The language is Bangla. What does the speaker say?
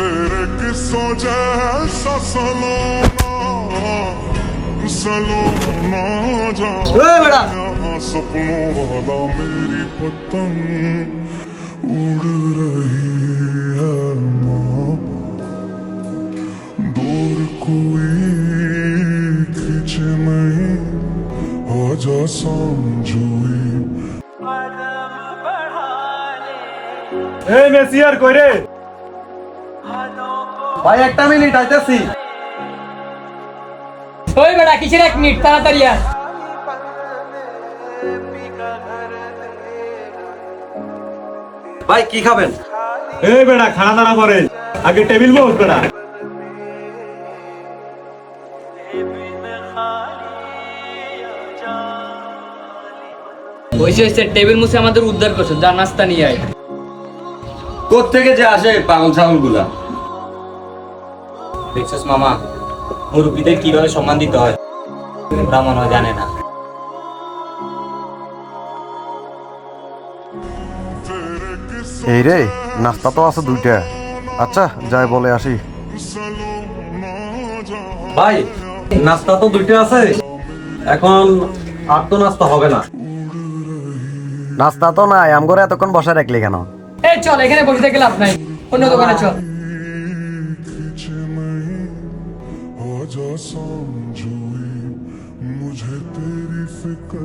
तेरे किस्सों जैसा सलोना जा सपनों वाला मेरी पतंग उड़ रही है माँ दूर कोई खींचे नहीं आजा समझोई এই মেসিয়ার কই রে ভাই একটা মিনিট আইতাছি ওই বেটা কিসের 1 মিনিট তাড়াতাড়ি আয় ভাই কি খাবেন এই বেটা খানা দানা করে আগে টেবিল বস বেটা হইছে টেবিল মুছে আমাদের উদ্ধার করছো যা নাস্তা নিয়ে আয় কোত্থেকে যে আসে পাগল ছাগল গুলা দেখছস মামা মুরব্বীদের কিভাবে সম্মান দিতে হয় ওরা মনে হয় জানে না। এই রে নাস্তা তো আছে দুইটা আচ্ছা যাই বলে আসি ভাই নাস্তা তো দুইটা আছে এখন আর তো নাস্তা হবে না নাস্তা তো নাই আমগরে এতক্ষণ বসে রাখলি কেন এই চল এখানে বসে থেকে লাভ নাই অন্য দোকানে চল खींचे नहीं आजा समझोई मुझे तेरी फिक्र